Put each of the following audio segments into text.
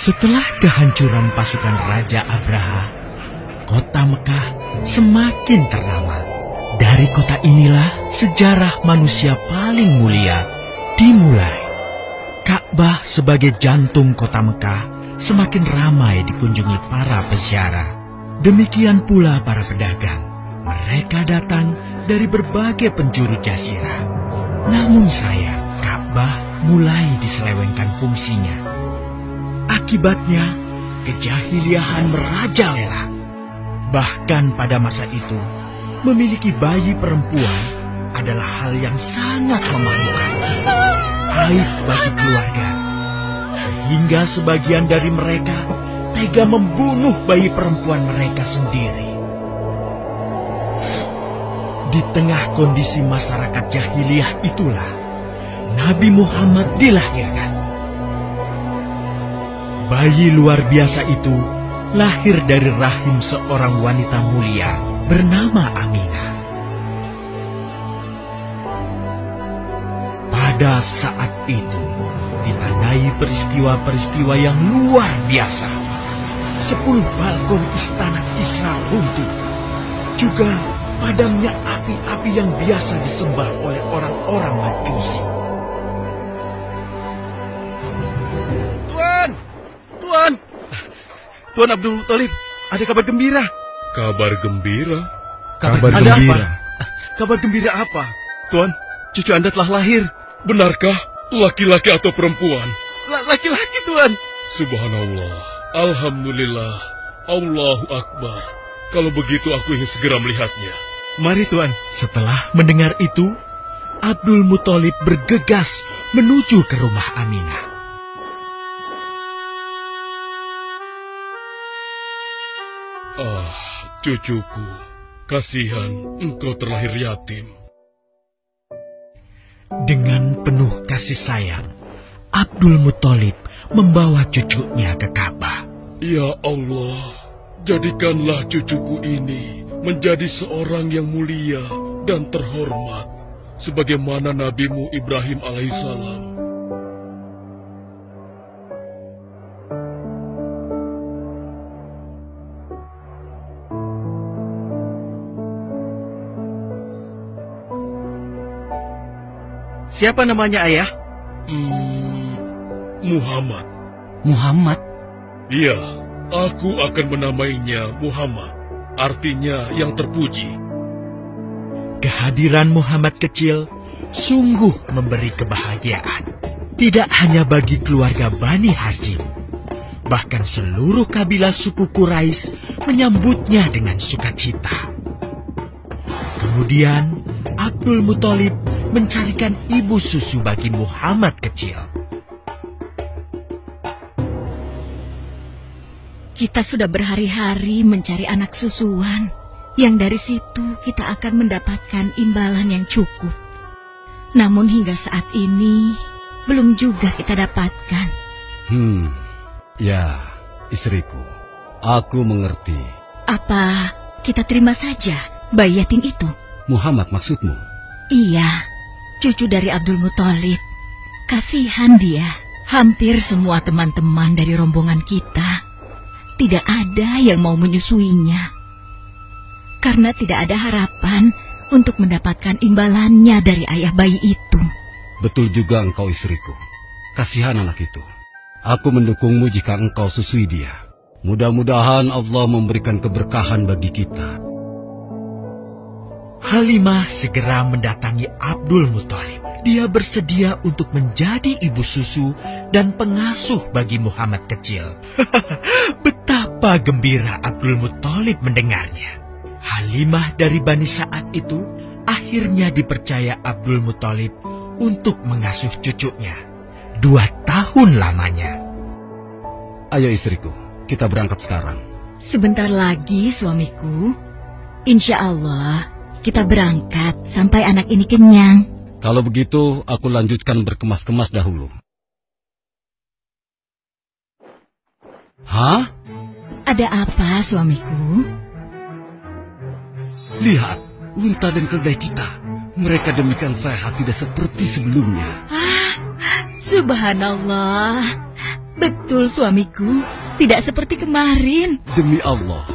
Setelah kehancuran pasukan Raja Abraha, kota Mekah semakin ternama. Dari kota inilah sejarah manusia paling mulia dimulai. Ka'bah sebagai jantung kota Mekah semakin ramai dikunjungi para peziarah. Demikian pula para pedagang. Mereka datang dari berbagai penjuru jazirah. Namun sayang, Ka'bah mulai diselewengkan fungsinya. Akibatnya, kejahiliahan merajalela. Bahkan pada masa itu, memiliki bayi perempuan adalah hal yang sangat memalukan. Aib bagi keluarga. Sehingga sebagian dari mereka tega membunuh bayi perempuan mereka sendiri. Di tengah kondisi masyarakat jahiliyah itulah Nabi Muhammad dilahirkan. Bayi luar biasa itu lahir dari rahim seorang wanita mulia bernama Aminah. Pada saat itu ditandai peristiwa-peristiwa yang luar biasa. 10 balkon istana Kisra runtuh. Juga padamnya api-api yang biasa disembah oleh orang-orang Majusi. Tuan Abdul Muthalib, ada kabar gembira. Kabar gembira? Kabar gembira? Kabar gembira apa? Tuan, cucu Anda telah lahir. Benarkah? Laki-laki atau perempuan? Laki-laki, Tuan. Subhanallah, Alhamdulillah, Allahu Akbar. Kalau begitu aku ingin segera melihatnya. Mari, Tuan. Setelah mendengar itu, Abdul Muthalib bergegas menuju ke rumah Aminah. Ah, cucuku, kasihan engkau terlahir yatim. Dengan penuh kasih sayang, Abdul Muthalib membawa cucunya ke Ka'bah. Ya Allah, jadikanlah cucuku ini menjadi seorang yang mulia dan terhormat, sebagaimana Nabimu Ibrahim alaihissalam. Siapa namanya, Ayah? Muhammad. Muhammad? Iya, aku akan menamainya Muhammad. Artinya yang terpuji. Kehadiran Muhammad kecil sungguh memberi kebahagiaan. Tidak hanya bagi keluarga Bani Hashim, bahkan seluruh kabilah suku Quraisy menyambutnya dengan sukacita. Kemudian Abdul Muthalib mencarikan ibu susu bagi Muhammad kecil. Kita sudah berhari-hari mencari anak susuan, yang dari situ kita akan mendapatkan imbalan yang cukup. Namun hingga saat ini, belum juga kita dapatkan. Ya, istriku, aku mengerti. Apa kita terima saja bayi yatim itu? Muhammad maksudmu? Iya, cucu dari Abdul Muthalib. Kasihan dia. Hampir semua teman-teman dari rombongan kita tidak ada yang mau menyusuinya. Karena tidak ada harapan untuk mendapatkan imbalannya dari ayah bayi itu. Betul juga engkau, istriku. Kasihan anak itu. Aku mendukungmu jika engkau susui dia. Mudah-mudahan Allah memberikan keberkahan bagi kita. Halimah segera mendatangi Abdul Muthalib. Dia bersedia untuk menjadi ibu susu dan pengasuh bagi Muhammad kecil. Betapa gembira Abdul Muthalib mendengarnya. Halimah dari Bani Sa'ad itu akhirnya dipercaya Abdul Muthalib untuk mengasuh cucunya 2 tahun lamanya. Ayo istriku, kita berangkat sekarang. Sebentar lagi suamiku. Insya Allah kita berangkat sampai anak ini kenyang. Kalau begitu, aku lanjutkan berkemas-kemas dahulu. Hah? Ada apa, suamiku? Lihat, unta dan keledai kita. Mereka demikian sehat, tidak seperti sebelumnya. Subhanallah. Betul, suamiku. Tidak seperti kemarin. Demi Allah,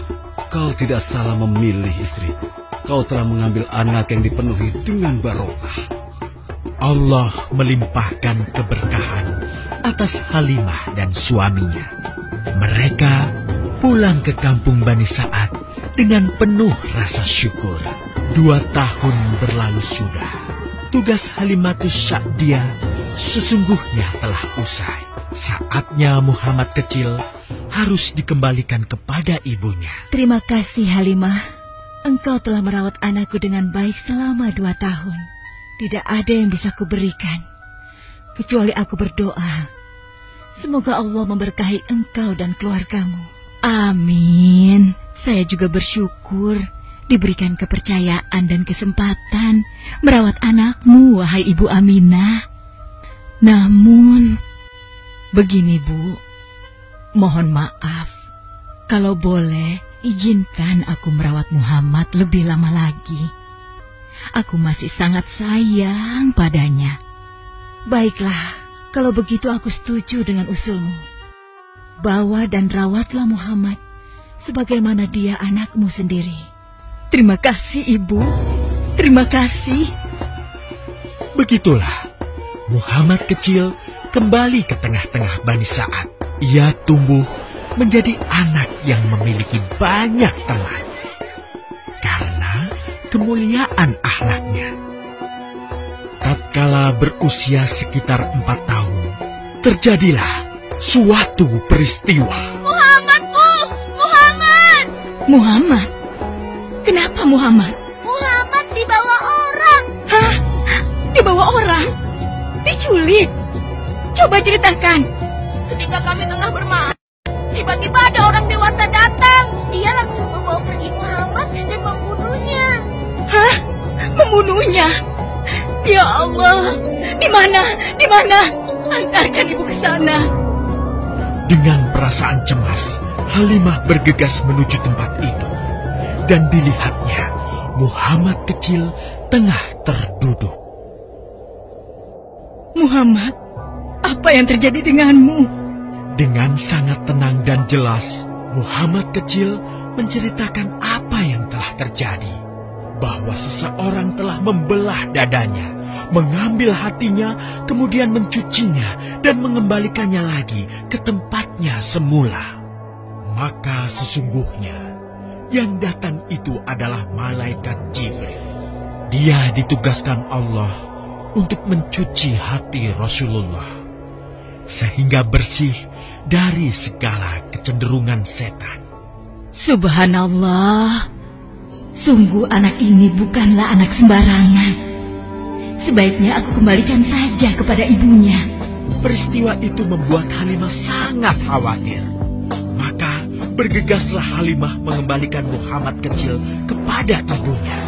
kau tidak salah memilih istriku. Kau telah mengambil anak yang dipenuhi dengan barokah. Allah melimpahkan keberkahan atas Halimah dan suaminya. Mereka pulang ke kampung Bani Sa'ad dengan penuh rasa syukur. 2 tahun berlalu sudah. Tugas Halimatus Sa'diyah sesungguhnya telah usai. Saatnya Muhammad kecil harus dikembalikan kepada ibunya. Terima kasih Halimah. Engkau telah merawat anakku dengan baik selama 2 tahun. Tidak ada yang bisa kuberikan, kecuali aku berdoa. Semoga Allah memberkahi engkau dan keluargamu. Amin. Saya juga bersyukur diberikan kepercayaan dan kesempatan merawat anakmu, wahai Ibu Aminah. Namun, begini Bu, mohon maaf. Kalau boleh, izinkan aku merawat Muhammad lebih lama lagi. Aku masih sangat sayang padanya. Baiklah, kalau begitu aku setuju dengan usulmu. Bawa dan rawatlah Muhammad sebagaimana dia anakmu sendiri. Terima kasih, Ibu. Terima kasih. Begitulah, Muhammad kecil kembali ke tengah-tengah Bani Sa'ad. Ia tumbuh menjadi anak yang memiliki banyak teman karena kemuliaan akhlaknya. Tatkala berusia sekitar 4 tahun, terjadilah suatu peristiwa. Muhammad, Bu! Muhammad! Muhammad? Kenapa Muhammad? Muhammad dibawa orang. Hah? Dibawa orang? Diculik? Coba ceritakan. Ketika kami tengah bermain, tiba-tiba ada orang dewasa datang. Dia langsung membawa pergi Muhammad dan membunuhnya. Hah? Membunuhnya? Ya Allah, di mana? Di mana? Antarkan ibu ke sana. Dengan perasaan cemas, Halimah bergegas menuju tempat itu. Dan dilihatnya, Muhammad kecil tengah terduduk. Muhammad, apa yang terjadi denganmu? Dengan sangat tenang dan jelas, Muhammad kecil menceritakan apa yang telah terjadi. Bahwa seseorang telah membelah dadanya, mengambil hatinya, kemudian mencucinya dan mengembalikannya lagi ke tempatnya semula. Maka sesungguhnya yang datang itu adalah malaikat Jibril. Dia ditugaskan Allah untuk mencuci hati Rasulullah sehingga bersih dari segala kecenderungan setan. Subhanallah, sungguh anak ini bukanlah anak sembarangan. Sebaiknya aku kembalikan saja kepada ibunya. Peristiwa itu membuat Halimah sangat khawatir. Maka bergegaslah Halimah mengembalikan Muhammad kecil kepada ibunya.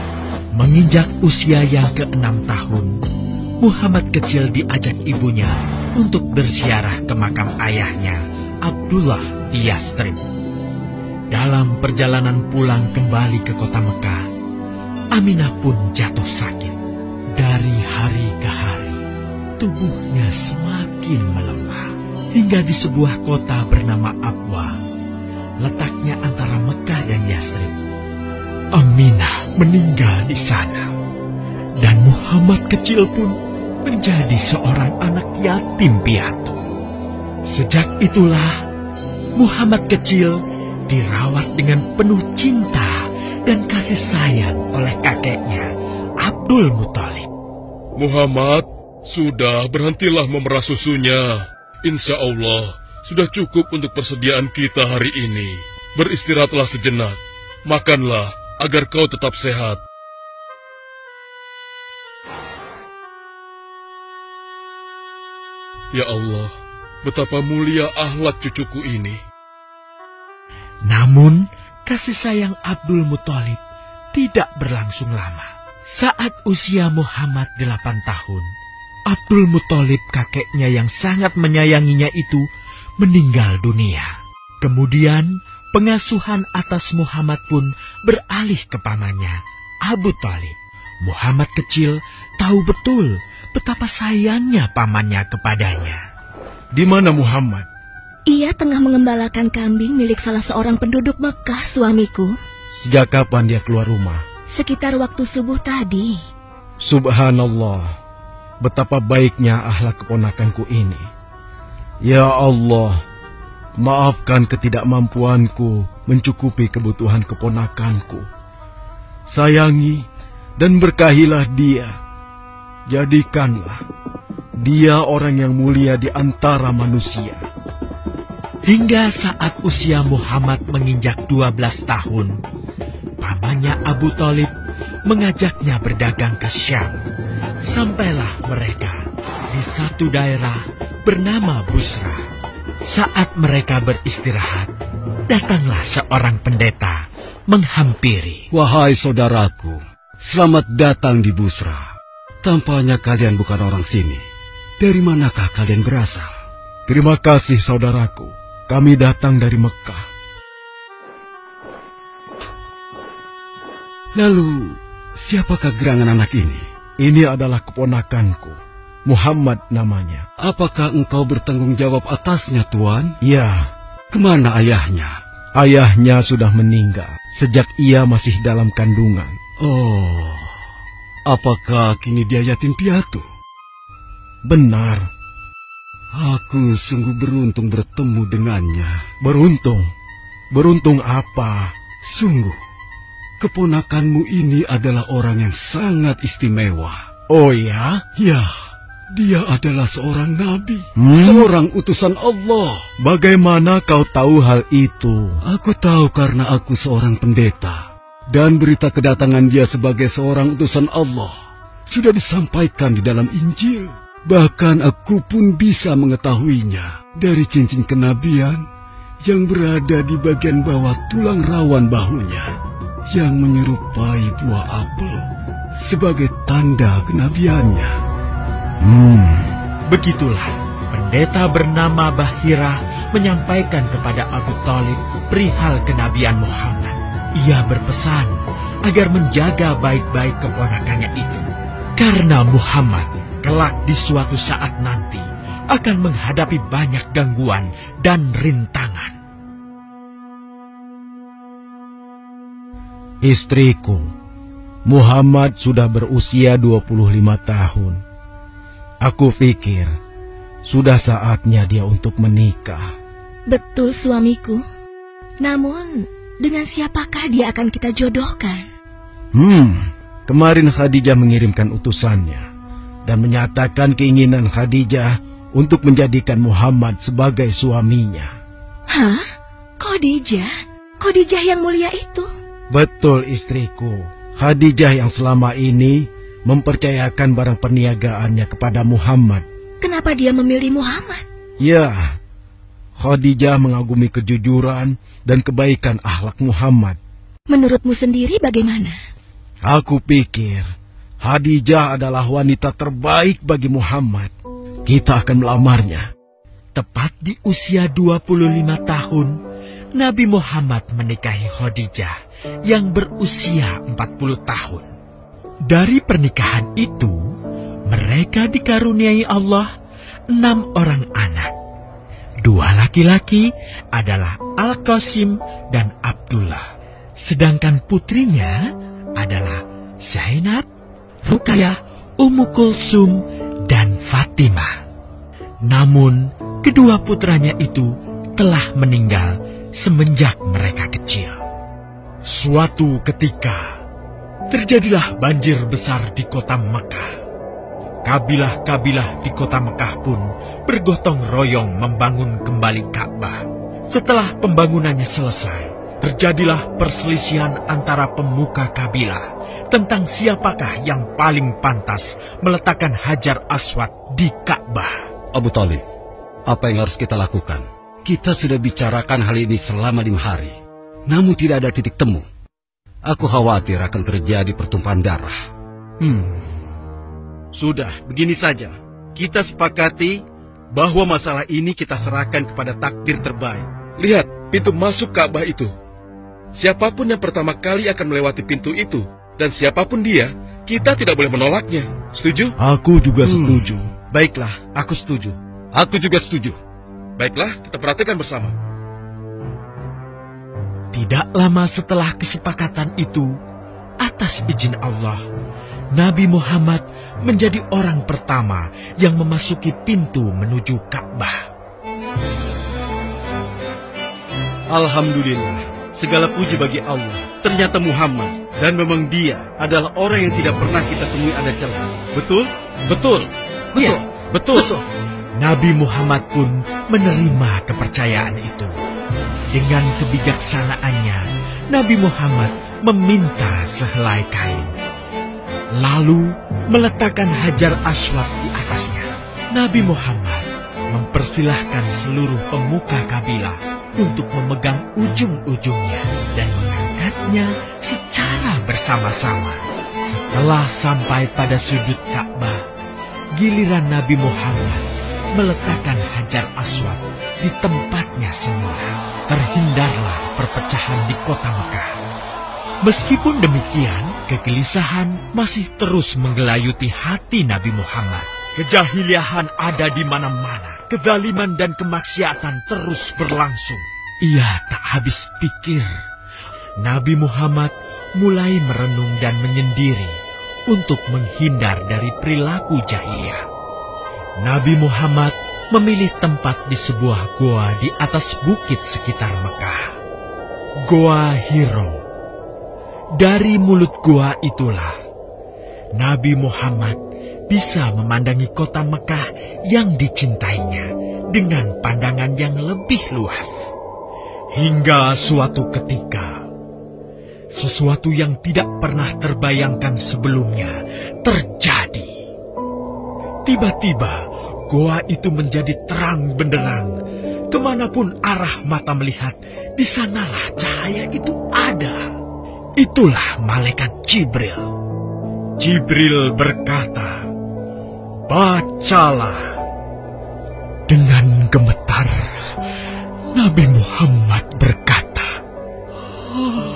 Menginjak usia yang ke-6 tahun, Muhammad kecil diajak ibunya untuk berziarah ke makam ayahnya, Abdullah di Yathrib. Dalam perjalanan pulang kembali ke kota Mekah, Aminah pun jatuh sakit. Dari hari ke hari, tubuhnya semakin melemah. Hingga di sebuah kota bernama Abwa, letaknya antara Mekah dan Yathrib, Aminah meninggal di sana. Dan Muhammad kecil pun menjadi seorang anak yatim piatu. Sejak itulah, Muhammad kecil dirawat dengan penuh cinta dan kasih sayang oleh kakeknya, Abdul Muthalib. Muhammad, sudah berhentilah memerah susunya. Insya Allah, sudah cukup untuk persediaan kita hari ini. Beristirahatlah sejenak. Makanlah agar kau tetap sehat. Ya Allah, betapa mulia akhlak cucuku ini. Namun, kasih sayang Abdul Muthalib tidak berlangsung lama. Saat usia Muhammad 8 tahun, Abdul Muthalib kakeknya yang sangat menyayanginya itu meninggal dunia. Kemudian, pengasuhan atas Muhammad pun beralih ke pamannya, Abu Thalib. Muhammad kecil tahu betul betapa sayangnya pamannya kepadanya. Di mana Muhammad? Ia tengah mengembalakan kambing milik salah seorang penduduk Mekah, suamiku. Sejak kapan dia keluar rumah? Sekitar waktu subuh tadi. Subhanallah, betapa baiknya akhlak keponakanku ini. Ya Allah, maafkan ketidakmampuanku mencukupi kebutuhan keponakanku. Sayangi dan berkahilah dia. Jadikanlah dia orang yang mulia di antara manusia. Hingga saat usia Muhammad menginjak 12 tahun, pamannya Abu Thalib mengajaknya berdagang ke Syam. Sampailah mereka di satu daerah bernama Busra. Saat mereka beristirahat, datanglah seorang pendeta menghampiri. Wahai saudaraku, selamat datang di Busra. Tampaknya kalian bukan orang sini. Dari manakah kalian berasal? Terima kasih saudaraku. Kami datang dari Mekah. Lalu, siapakah gerangan anak ini? Ini adalah keponakanku. Muhammad namanya. Apakah engkau bertanggung jawab atasnya, Tuan? Ya. Kemana ayahnya? Ayahnya sudah meninggal sejak ia masih dalam kandungan. Oh, apakah kini dia yatim piatu? Benar. Aku sungguh beruntung bertemu dengannya. Beruntung? Beruntung apa? Sungguh, keponakanmu ini adalah orang yang sangat istimewa. Oh ya? Ya, dia adalah seorang nabi, seorang utusan Allah. Bagaimana kau tahu hal itu? Aku tahu karena aku seorang pendeta. Dan berita kedatangan dia sebagai seorang utusan Allah sudah disampaikan di dalam Injil. Bahkan aku pun bisa mengetahuinya dari cincin kenabian yang berada di bagian bawah tulang rawan bahunya yang menyerupai buah apel sebagai tanda kenabiannya. Begitulah pendeta bernama Bahira menyampaikan kepada Abu Thalib perihal kenabian Muhammad. Ia berpesan agar menjaga baik-baik keponakannya itu, karena Muhammad kelak di suatu saat nanti akan menghadapi banyak gangguan dan rintangan. Istriku, Muhammad sudah berusia 25 tahun. Aku pikir sudah saatnya dia untuk menikah. Betul, suamiku. Namun, dengan siapakah dia akan kita jodohkan? Kemarin Khadijah mengirimkan utusannya dan menyatakan keinginan Khadijah untuk menjadikan Muhammad sebagai suaminya. Hah? Khadijah? Khadijah yang mulia itu? Betul, istriku. Khadijah yang selama ini mempercayakan barang perniagaannya kepada Muhammad. Kenapa dia memilih Muhammad? Ya, Khadijah mengagumi kejujuran dan kebaikan akhlak Muhammad. Menurutmu sendiri bagaimana? Aku pikir Khadijah adalah wanita terbaik bagi Muhammad. Kita akan melamarnya. Tepat di usia 25 tahun, Nabi Muhammad menikahi Khadijah yang berusia 40 tahun. Dari pernikahan itu, mereka dikaruniai Allah 6 orang anak. 2 laki-laki adalah Al-Qasim dan Abdullah. Sedangkan putrinya adalah Zainab, Ruqayyah, Ummu Kulsum, dan Fatimah. Namun, kedua putranya itu telah meninggal semenjak mereka kecil. Suatu ketika, terjadilah banjir besar di kota Mekah. Kabilah-kabilah di kota Mekah pun bergotong royong membangun kembali Ka'bah. Setelah pembangunannya selesai, terjadilah perselisihan antara pemuka kabilah tentang siapakah yang paling pantas meletakkan Hajar Aswad di Ka'bah. Abu Thalib, apa yang harus kita lakukan? Kita sudah bicarakan hal ini selama 5 hari, namun tidak ada titik temu. Aku khawatir akan terjadi pertumpahan darah. Sudah, begini saja. Kita sepakati bahwa masalah ini kita serahkan kepada takdir terbaik. Lihat pintu masuk Ka'bah itu. Siapapun yang pertama kali akan melewati pintu itu, dan siapapun dia, kita tidak boleh menolaknya. Setuju? Aku juga setuju. Baiklah, aku setuju. Aku juga setuju. Baiklah, kita perhatikan bersama. Tidak lama setelah kesepakatan itu, atas izin Allah, Nabi Muhammad menjadi orang pertama yang memasuki pintu menuju Ka'bah. Alhamdulillah, segala puji bagi Allah. Ternyata Muhammad, dan memang dia adalah orang yang tidak pernah kita temui ada celah. Betul? Betul. Betul. Ya, betul. Nabi Muhammad pun menerima kepercayaan itu. Dengan kebijaksanaannya, Nabi Muhammad meminta sehelai kain, lalu meletakkan Hajar Aswad di atasnya. Nabi Muhammad mempersilahkan seluruh pemuka kabilah untuk memegang ujung-ujungnya dan mengangkatnya secara bersama-sama. Setelah sampai pada sudut Ka'bah, giliran Nabi Muhammad meletakkan Hajar Aswad di tempatnya semula. Terhindarlah perpecahan di kota Mekah. Meskipun demikian, kegelisahan masih terus menggelayuti hati Nabi Muhammad. Kejahiliahan ada di mana-mana. Kezaliman dan kemaksiatan terus berlangsung. Ia tak habis pikir. Nabi Muhammad mulai merenung dan menyendiri untuk menghindar dari perilaku jahiliyah. Nabi Muhammad memilih tempat di sebuah goa di atas bukit sekitar Mekah. Goa Hiro. Dari mulut goa itulah Nabi Muhammad bisa memandangi kota Mekah yang dicintainya dengan pandangan yang lebih luas. Hingga suatu ketika, sesuatu yang tidak pernah terbayangkan sebelumnya terjadi. Tiba-tiba, goa itu menjadi terang benderang. Kemanapun arah mata melihat, di sanalah cahaya itu ada. Itulah malaikat Jibril. Jibril berkata, "Bacalah." Dengan gemetar, Nabi Muhammad berkata,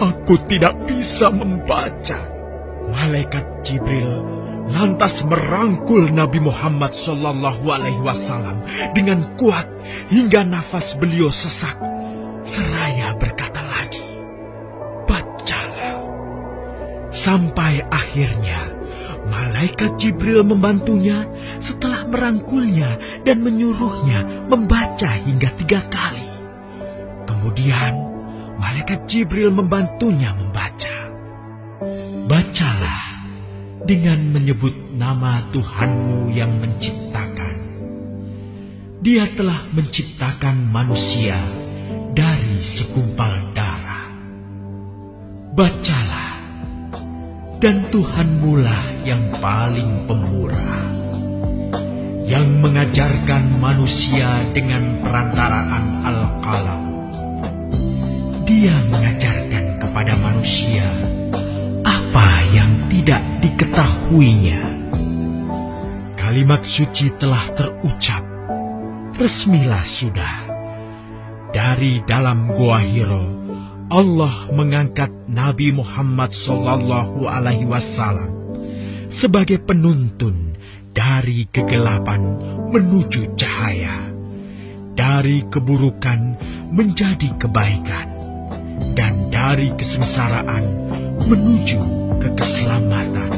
"Aku tidak bisa membaca." Malaikat Jibril lantas merangkul Nabi Muhammad SAW dengan kuat hingga nafas beliau sesak. Seraya berkata lagi, "Bacalah." Sampai akhirnya malaikat Jibril membantunya setelah merangkulnya dan menyuruhnya membaca hingga 3 kali. Kemudian malaikat Jibril membantunya membaca. "Bacalah dengan menyebut nama Tuhanmu yang menciptakan. Dia telah menciptakan manusia dari segumpal darah. Bacalah, dan Tuhanmu lah yang paling pemurah, yang mengajarkan manusia dengan perantaraan Al-Qalam. Dia mengajarkan kepada manusia apa yang tidak diketahuinya." Kalimat suci telah terucap. Resmilah sudah. Dari dalam Goa Hiro, Allah mengangkat Nabi Muhammad SAW sebagai penuntun dari kegelapan menuju cahaya, dari keburukan menjadi kebaikan, dan dari kesengsaraan menuju ke keselamatan.